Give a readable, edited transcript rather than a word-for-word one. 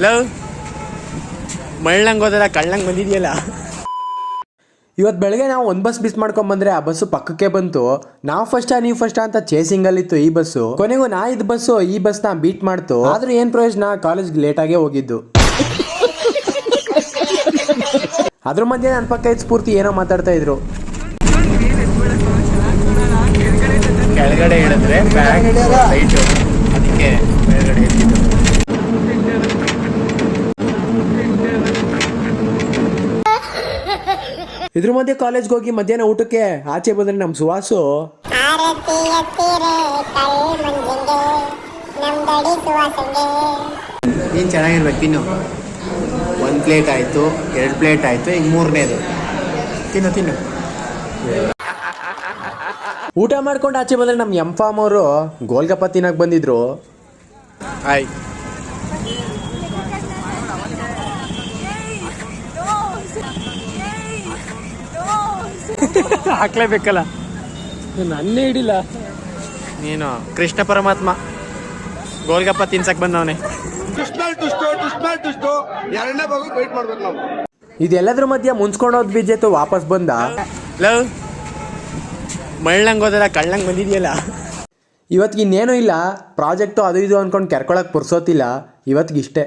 Love ಮಳ್ಳಂಗೆ ಹೋದಲ್ಲ ಕಳ್ಳಂಗೆ ಬಂದಿದೆಯಲ್ಲ. ಇವತ್ತು ಬೆಳಗ್ಗೆ ನಾವು ಒಂದು ಬಸ್ ಮಿಸ್ ಮಾಡ್ಕೊಂಡ್ಬಂದ್ರೆ ಆ ಬಸ್ಸು ಪಕ್ಕಕ್ಕೆ ಬಂತು. ನಾವು ಫಸ್ಟಾ ನೀವು ಫಸ್ಟಾ ಅಂತ ಚೇಸಿಂಗಲ್ಲಿತ್ತು ಈ ಬಸ್ಸು. ಕೊನೆಗೂ ನಾ ಇದ್ದ ಬಸ್ಸು ಈ ಬಸ್ನ ಬೀಟ್ ಮಾಡ್ತು. ಆದ್ರೆ ಏನು ಪ್ರಯೋಜನ, ಕಾಲೇಜ್ಗೆ ಲೇಟಾಗೇ ಹೋಗಿದ್ದು. ಅದ್ರ ಮಧ್ಯೆ ನನ್ನ ಪಕ್ಕ ಇದ್ದ ಸ್ಫೂರ್ತಿ ಏನೋ ಮಾತಾಡ್ತಾ ಇದ್ರು. ಕೆಳಗಡೆ ಹೇಳಿದ್ರೆ ಲೈಟು, ಅದಕ್ಕೆ ಕೆಳಗಡೆ ಇಟ್ಟಿದ್ದು. ಇದ್ರ ಮಧ್ಯೆ ಕಾಲೇಜ್ಗೆ ಹೋಗಿ ಮಧ್ಯಾಹ್ನ ಊಟಕ್ಕೆ ಆಚೆ ಬಂದ್ರೆ ನಮ್ಮ ಸುವಾಸು ನೀನು ಚೆನ್ನಾಗಿರ್ಬೇಕು. ತಿನ್ನು. 1 ಪ್ಲೇಟ್ ಆಯಿತು, 2 ಪ್ಲೇಟ್ ಆಯಿತು, ಈಗ 3ನೇದು. ತಿನ್ನು. ಊಟ ಮಾಡ್ಕೊಂಡು ಆಚೆ ಬಂದ್ರೆ ನಮ್ಮ ಎಂಫಾಮ್ ಅವರು ಗೋಲ್ಗಪ್ಪ ತಿನ್ನಕ್ಕೆ ಬಂದಿದ್ರು. ಆಯ್ ಹಾಕ್ಲೇಬೇಕಲ್ಲ, ನನ್ನೇ ಹಿಡಿಲ್ಲ. ನೀನು ಕೃಷ್ಣ ಪರಮಾತ್ಮ ಗೋಲ್ಗಪ್ಪ ತಿನ್ಸಕ್ ಬಂದವನೇ. ಇದೆಲ್ಲದ್ರ ಮಧ್ಯ ಮುನ್ಸ್ಕೊಂಡೋದ್ ಬಿದ್ದೆತ್ತು ವಾಪಸ್ ಬಂದ. ಲವ್ ಮಳ್ಳಂಗೆ ಹೋದಲ್ಲ ಕಳ್ಳಂಗೆ ಬಂದಿದೆಯಲ್ಲ. ಇವತ್ತಿಗೆ ಇನ್ನೇನೂ ಇಲ್ಲ, ಪ್ರಾಜೆಕ್ಟು ಅದು ಇದು ಅಂದ್ಕೊಂಡು ಕೆರ್ಕೊಳಕ್ಕೆ ಪುರ್ಸೋತಿಲ್ಲ. ಇವತ್ತಿಗಿಷ್ಟೇ.